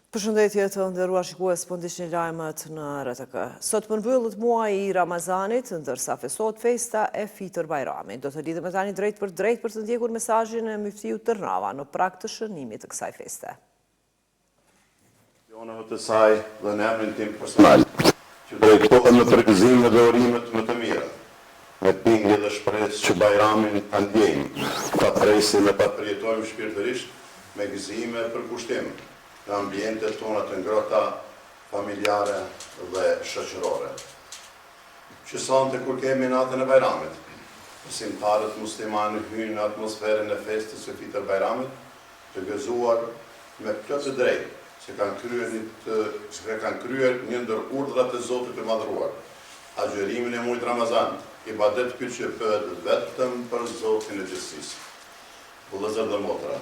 Përshëndetje të nderuar shikues, po ndiqni lajmet në RTK. Sot përmbyllet muaji i Ramazanit, ndërsa festohet festa e Fitër Bajramit. Do të lidhemi tani drejt për të ndjekur mesazhin e Myftiut Tërnava në prag të shënimit të kësaj feste. Jonave të saj dhe në emrin tim personal, që drejtohem në përgëzime dhe urimet më të mira, me pingje dhe shpresë që Bajramin ta ndjejmë, ta presim e ta përjetojmë shpirtërisht me gëzime e përkushtim në ambientet tona të ngrohta, familjare dhe shoqërore. Që sonte kur kemi natën e Bajramit, besimtarët muslimanë hyjnë në atmosferën e festës së Fitër Bajramit, të gëzuar me plot të drejtë, që kanë kryer një ndër urdhrat e Zotit të Madhëruar, agjërimin e muajit Ramazan, ibadet ky që bëhet vetëm për Zotin e gjithësisë. Vëllezër dhe motra,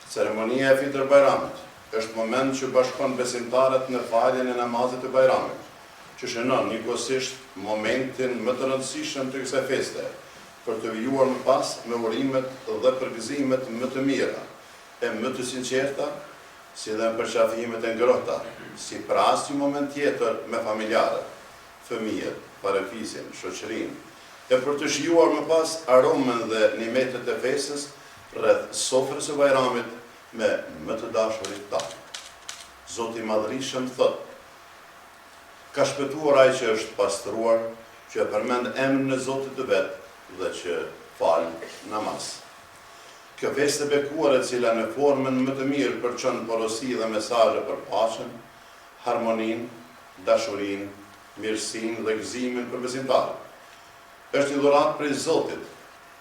ceremonia e Fitër Bajramit është moment që bashkon besimtarët në faljen e namazit të Bajramit, që shënon njëkohësisht momentin më të rëndësishëm të kësaj feste, për të vijuar më pas me urimet dhe përgëzimet më të mira, e më të sinqerta, si dhe në përqafimet e ngrohta, si për asnjë moment tjetër me familjarët, fëmijët, parafisin, shoqërinë, e për të shijuar më pas aromën dhe nimetet e festës rreth sofrës së Bajramit me më të dashurit tanë. Zoti i Madhërisëm thot: ka shpëtuar ai që është pastruar, që e përmend emrin e Zotit të vet dhe që fal namaz. Kjo festë e bekuar, e cila në formën më të mirë përçon porosi dhe mesazhe për paqen, harmoninë, dashurinë, mirësinë dhe gëzimin për besimtarët. Është një dhuratë prej Zotit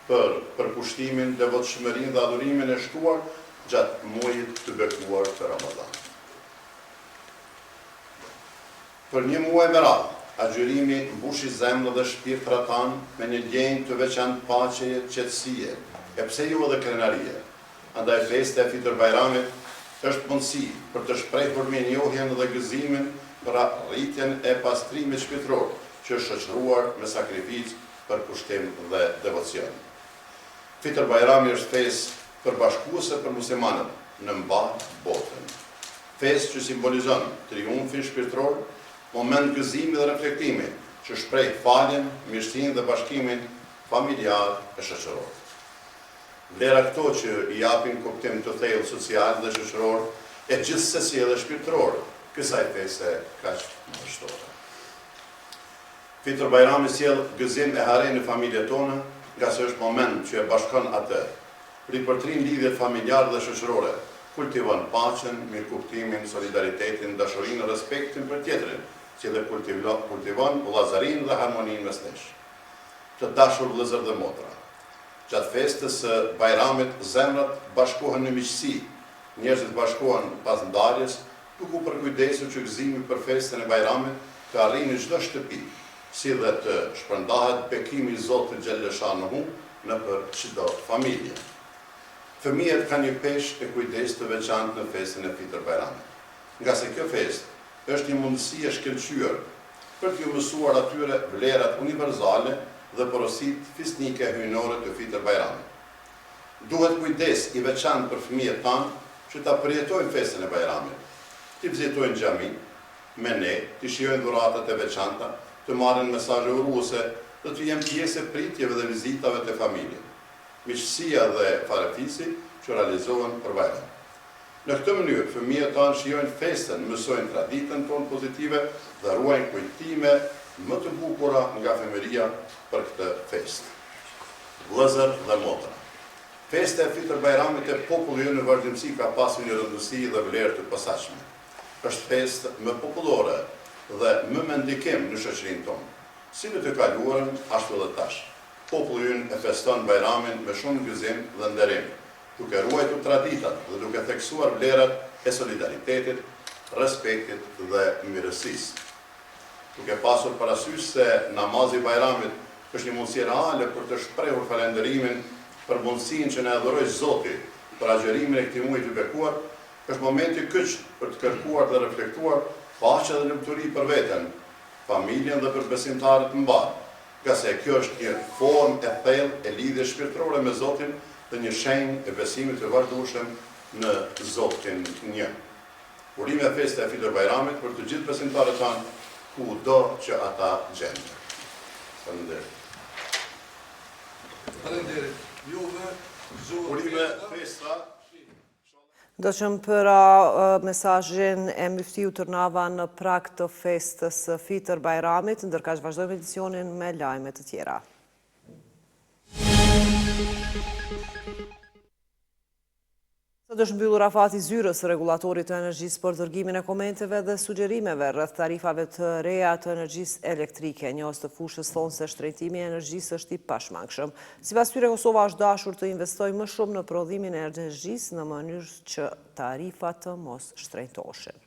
për përkushtimin, devotshmërinë dhe adhurimin e shtuar gjatë muajit të bekuar të Ramazanit. Për një muaj me radhë, agjërimi mbushi zemrën dhe shpirtrat tanë me një ndjenjë të veçantë paqeje, qetësie, e pse jo edhe krenarie. Andaj festa e Fitër Bajramit është mundësi për të shprehur mirënjohjen dhe gëzimin për arritjen e pastrimit shpirtëror, që është shoqëruar me sakrificë, përkushtim dhe devocion. Fitër Bajrami është festë përbashkuese për muslimanët në mbarë botën. Festë që simbolizon triumfin shpirtëror, moment gëzimi dhe reflektimi, që shpreh faljen, mirësinë dhe bashkimin familjar e shoqëror. Vlera këto që i japin kuptim të thellë social dhe shoqëror, e gjithsesi edhe shpirtëror, kësaj feste kaq madhështore. Fitër Bajrami sjell gëzim e harre në familjet tona, nga se është moment që e bashkon atë, ripërtrin lidhjet familjar dhe shoqërore, kultivon paqen, mirëkuptimin, solidaritetin, dashurinë, respektin për tjetrin, si dhe kultivon vëllazërinë dhe harmoninë mes nesh. Të dashur vëllezër dhe motra, gjatë festës së Bajramit zemrat bashkohen në miqësi, njerëzit bashkohen pas ndarjes, duke u përkujdesur që gëzimi për festën e Bajramit të arrijë në çdo shtëpi, si dhe të shpërndahet bekimi i Zotit xhaleshanuhu në për çdo familje. Fëmijët kanë një peshë e kujdes të veçantë në festën e Fitër Bajramit, nga se kjo festë është një mundësi e shkëlqyer për t'ju mësuar atyre vlerat universale dhe porositë fisnike hyjnore të Fitër Bajramit. Duhet kujdes i veçantë për fëmijët tanë që ta përjetojnë festën e Bajramit, t'i vizitojnë xhami me ne, t'i shijojnë dhuratat e veçanta, të marrin mesazhe uruese dhe të jenë pjesë e pritjeve dhe vizitave të familjes. Miqësia dhe farefisi që realizohen për Bajram. Në këtë mënyrë, fëmijët tanë shijojnë festën, mësojnë traditën tonë pozitive dhe ruajnë kujtime më të bukura nga femëria për këtë festë. Vëllezër dhe motra, festa e Fitër Bajramit e popullit në vazhdimsi ka pasur një rëndësi dhe vlerë të posaçme. Është festë më popullore dhe më me ndikim në shoqërinë tonë, si në të kaluarën ashtu edhe tash. Populli ynë e feston Bajramin me shumë gëzim dhe nderim, duke ruajtur traditat dhe duke theksuar vlerat e solidaritetit, respektit dhe mirësisë. Duke pasur parasysh se namazi i Bajramit është një mundësi reale për të shprehur falënderimin për mundësinë që na dhuroi Zoti për agjërimin e këtij muaji të bekuar, është momenti kyç për të kërkuar dhe reflektuar paqe dhe lumturi për veten, familjen dhe për besimtarët të mbarë, nga se kjo është një formë e thellë e lidhjes shpirtërore me Zotin dhe një shenjë e besimit të vazhdueshëm në Zotin një. urime feste e Fitor Bajramit për të gjithë besimtarët tanë kudo që ata gjenden. Faleminderit. Faleminderit. Juve, Urime festa. Do që më përa mesazhin e Muftiu Tërnava në prag të festës së Fitor Bajramit, ndërkaq vazhdojmë edicionin me lajme të tjera. Sot është mbyllur afati zyrës së regulatorit të energjisë për dërgimin e komenteve dhe sugjerimeve rreth tarifave të reja të energjisë elektrike. Njohës të fushës thonë se shtrejtimi i energjisë është i pashmangshëm. Sipas tyre, Kosova është dashur të investojë më shumë në prodhimin e energjisë në mënyrë që tarifat të mos shtrejtohen.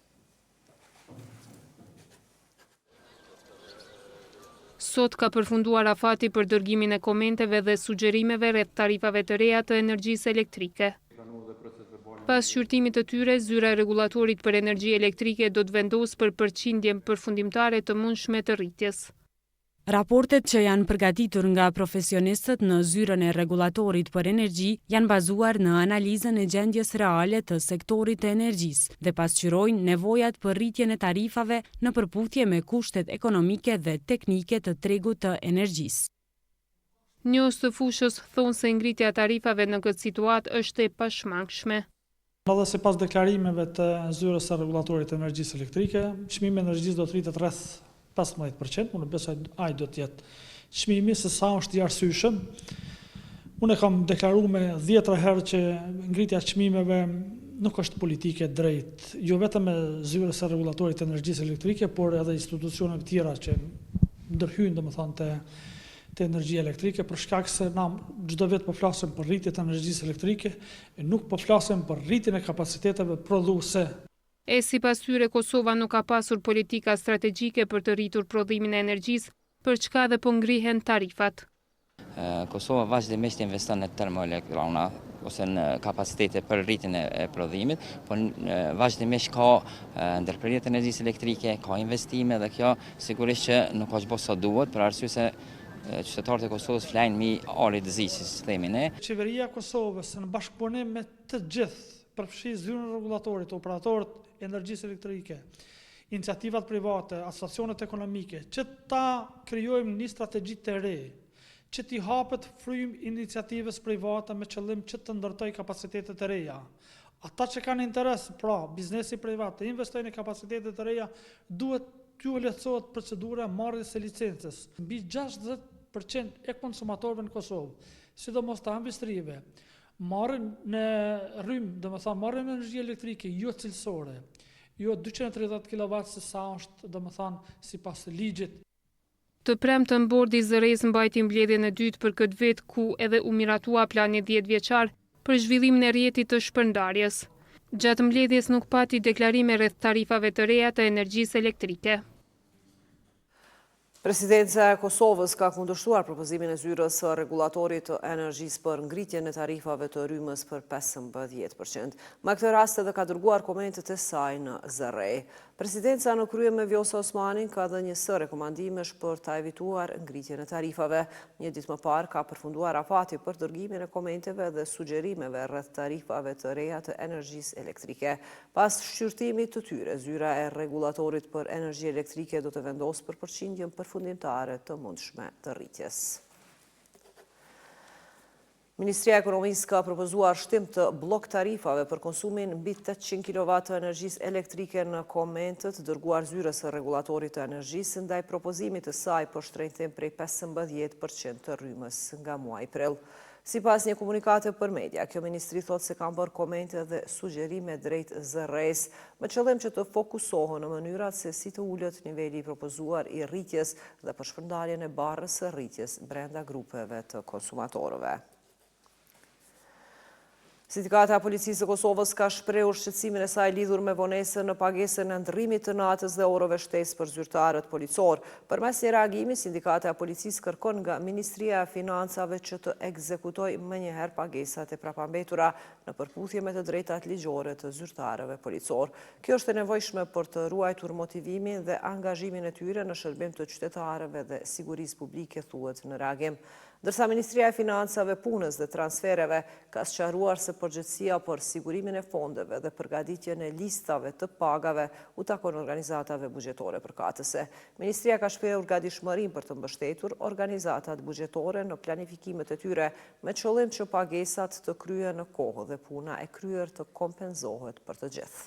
Sot ka përfunduar afati për dërgimin e komenteve dhe sugjerimeve rreth tarifave të reja të energjisë elektrike. Pas shqyrtimit të tyre, zyra e regulatorit për energji elektrike do të vendosë për përqindjen përfundimtare të mundshme të rritjes. Raportet që janë përgatitur nga profesionistët në zyrën e regulatorit për energji janë bazuar në analizën e gjendjes reale të sektorit të energjisë dhe pasqyrojnë nevojat për rritjen e tarifave në përputhje me kushtet ekonomike dhe teknike të tregut të energjisë. Njohës të fushës thonë se ngritja e tarifave në këtë situatë është e pashmangshme. Edhe sipas deklarimeve të zyrës së regulatorit të energjisë elektrike, çmimi i energjisë do të rritet rreth 15%, unë besoj ai do të jetë çmimi, se sa është i arsyeshëm. Unë kam deklaruar me 10 herë që ngritja e çmimeve nuk është politike drejt, jo vetëm e zyrës së regulatorit të energjisë elektrike, por edhe institucioneve tjera që ndërhyjnë domethënë të energjia elektrike, për shkak se na çdo vit po flasim për rritje të energjisë elektrike e nuk po flasim për rritjen e kapaciteteve prodhuese. Sipas tyre, Kosova nuk ka pasur politika strategjike për të rritur prodhimin e energjisë, për çka dhe po ngrihen tarifat. Kosova vazhdimisht investon në termoelektrana ose në kapacitete për rritjen e prodhimit, por vazhdimisht ka ndërprerje të energjisë elektrike, ka investime dhe kjo sigurisht që nuk ka bërë sa duhet, për arsye se qytetarët e Kosovës flajnë mi ari të zi, si themi ne. Qeveria e Kosovës në bashkëpunim me të gjithë, përfshi zyrën regulatorit, operatorët e energjisë elektrike, iniciativat private, asociacionet ekonomike, që ta krijojmë një strategji të re, që t'i hapet frymë iniciativës private me qëllim që të ndërtoj kapacitetet e reja. Ata që kanë interes, pra biznesi privat, të investojnë në kapacitetet e reja, duhet t'ju lehtësohet procedura marrjes së licencës. Mbi 60% e konsumatorëve në Kosovë, sidomos të industrive, marrin në rrymë, domethënë marrin energji elektrike jo cilësore, jo 230 kW se sa është domethënë sipas ligjit. Të premtën bordi zërez mbajti mbledhjen e dytë për këtë vit, ku edhe u miratua plani 10 vjeçar për zhvillimin e rrjetit të shpërndarjes. Gjatë mbledhjes nuk pati deklarime rreth tarifave të reja të energjisë elektrike. Presidenca e Kosovës ka kundërshtuar propozimin e zyrës së regulatorit të energjisë për ngritjen e tarifave të rrymës për 15%. Me këtë rast edhe ka dërguar komentet e saj në zërej. Presidenca në krye me Vjosa Osmanin ka dhënë një rekomandimesh për ta evituar ngritjen e tarifave. Një ditë më parë ka përfunduar afati për dërgimin e komenteve dhe sugjerimeve rreth tarifave të reja të energjisë elektrike. Pas shqyrtimit të tyre, zyra e regulatorit për energji elektrike do të vendosë për përqindjen përfundimtare të mundshme të rritjes. Ministria e Ekonomisë ka propozuar shtim të blok tarifave për konsumin mbi 800 kW të energjisë elektrike në komentet dërguar zyrës së regulatorit të energjisë ndaj propozimit të saj për shtrenjtim prej 15% të rrymës nga muaji prill. Sipas një komunikate për media, kjo ministri thotë se kanë bërë komente dhe sugjerime drejt zërres, me qëllim që të fokusohen në mënyrat se si të ulët niveli propozuar i rritjes dhe për shpërndarjen e barrës së rritjes brenda grupeve të konsumatorëve. Sindikata e Policisë së Kosovës ka shprehur shqetësimin e saj lidhur me vonesën në pagesën e ndërrimit të natës dhe orëve shtesë për zyrtarët policor. Përmes një reagimi, Sindikata e Policisë kërkon nga Ministria e Financave që të ekzekutojë menjëherë pagesat e prapambetura. në përputhje me të drejtat ligjore të zyrtarëve policor. Kjo është e nevojshme për të ruajtur motivimin dhe angazhimin e tyre në shërbim të qytetarëve dhe sigurisë publike, thuhet në reagim. Ndërsa Ministria e Financave, Punës dhe Transfereve ka sqaruar se përgjegjësia për sigurimin e fondeve dhe përgatitjen e listave të pagave u takon organizatave buxhetore përkatëse. Ministria ka shprehur gatishmërinë për të mbështetur organizatat buxhetore në planifikimet e tyre me qëllim që pagesat të kryhen në kohë dhe puna e kryer të kompenzohet për të gjithë.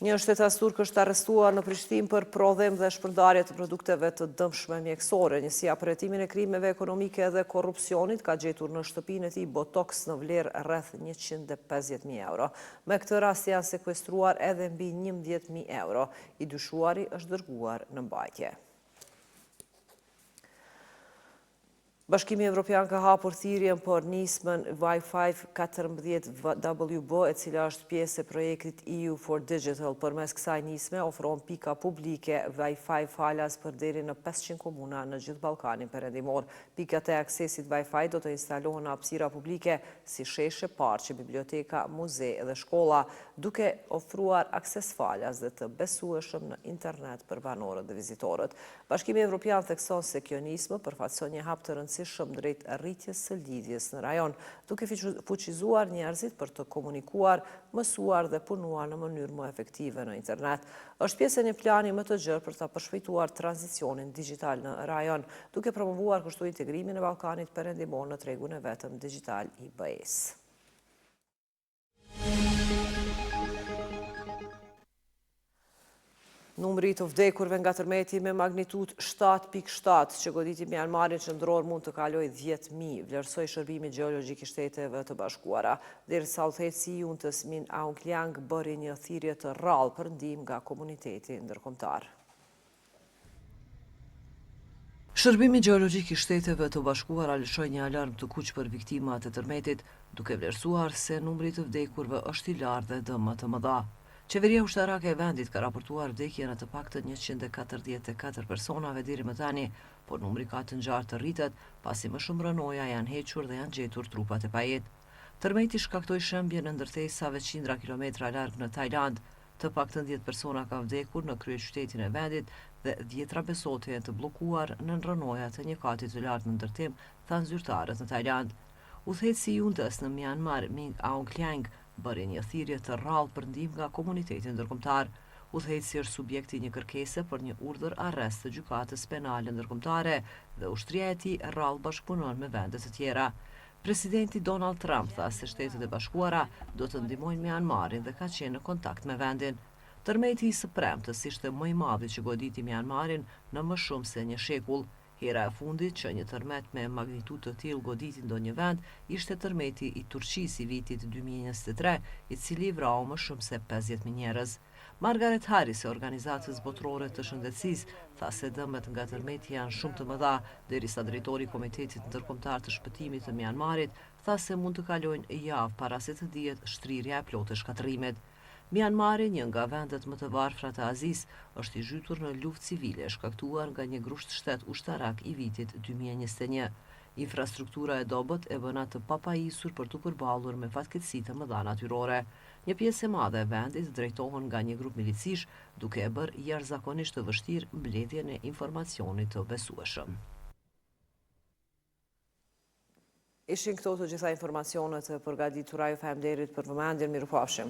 Një shtetas turk është arrestuar në Prishtinë për prodhim dhe shpërndarje të produkteve të dëmshme mjekësore. Njësia për hetimin e krimeve ekonomike dhe korrupsionit ka gjetur në shtëpinë e tij botoks në vlerë rreth 150.000 euro. Me këtë rast janë sekuestruar edhe mbi 11.000 euro. I dyshuari është dërguar në mbajtje. Bashkimi Evropian ka hapur thirrjen për nismën Wi-Fi 14WB, e cila është pjesë e projektit EU for Digital. Përmes kësaj nisme ofron pika publike Wi-Fi falas për deri në 500 komuna në gjithë Ballkanin Perëndimor. Pikat e aksesit Wi-Fi do të instalohen në hapësira publike si sheshe, parqe, biblioteka, muze dhe shkolla, duke ofruar akses falas dhe të besueshëm në internet për banorët dhe vizitorët. Bashkimi Evropian thekson se kjo nismë përfaqëson një hap të rëndësishëm drejt rritjes së lidhjes në rajon, duke fuqizuar njerëzit për të komunikuar, mësuar dhe punuar në mënyrë më efektive në internet. Është pjesë e një plani më të gjerë për ta përshpejtuar tranzicionin digjital në rajon, duke promovuar kështu integrimin e Ballkanit Perëndimor në tregun e vetëm digjital i BE-s. Numri të vdekurve nga tërmeti me magnitudë 7.7 që goditi Myanmarin qendror mund të kalojë 10.000, vlerësoi Shërbimi Gjeologjik i Shteteve të Bashkuara. Derisa udhëheqësi i UNTës Min Aung Hlaing bëri një thirrje të rrallë për ndihmë nga komuniteti ndërkombëtar. Shërbimi Gjeologjik i Shteteve të Bashkuara lëshoi një alarm të kuq për viktimat e tërmetit, duke vlerësuar se numri të vdekurve është i lartë dhe dëmat të mëdha. Qeveria ushtarake e vendit ka raportuar vdekjen e të paktën 144 personave deri më tani, por numri ka të ngjarë të rritet pasi më shumë rënoja janë hequr dhe janë gjetur trupat e pajet. Tërmeti shkaktoi shembje në ndërtesave qindra kilometra larg në Tajland. Të paktën 10 persona ka vdekur në kryeqytetin e vendit dhe 10 besote janë të bllokuar në rënoja të një kati të lartë në ndërtim, thanë zyrtarët në Tajland. Udhëheqësi i UNTës në Myanmar, Min Aung Hlaing, bëri një thirrje të rrallë për ndihmë nga komuniteti ndërkombëtar. Udhëheqësi është subjekti një kërkese për një urdhër arrest të gjykatës penale ndërkombëtare dhe ushtria e tij rrallë bashkëpunon me vende të tjera. Presidenti Donald Trump tha se Shtetet e Bashkuara do të ndihmojnë Myanmarin dhe ka qenë në kontakt me vendin. Tërmeti i së premtës ishte më i madhi që goditi Myanmarin në më shumë se një shekull. Hera e fundit që një tërmet me magnitudë të tillë goditi ndonjë vend ishte tërmeti i Turqisë i vitit 2023, i cili vrau më shumë se 50.000 njerëz. Margaret Harris e Organizatës Botërore të Shëndetësisë tha se dëmet nga tërmeti janë shumë të mëdha, derisa drejtori i Komitetit Ndërkombëtar të Shpëtimit të Myanmarit tha se mund të kalojnë javë para se të dihet shtrirja e plotë e shkatërrimit. Myanmari, një nga vendet më të varfra të Azisë, është i zhytur në luftë civile shkaktuar nga një grusht shtet ushtarak i vitit 2021. Infrastruktura e dobët e bën atë të papajisur për të përballur me fatkeqësi të mëdha natyrore. Një pjesë e madhe e vendit drejtohen nga një grup milicish, duke e bërë jashtëzakonisht të vështirë mbledhjen e informacionit të besueshëm. Ishin këto të gjitha informacionet e përgatitura. Ju falenderoj për vëmendjen, mirupafshim.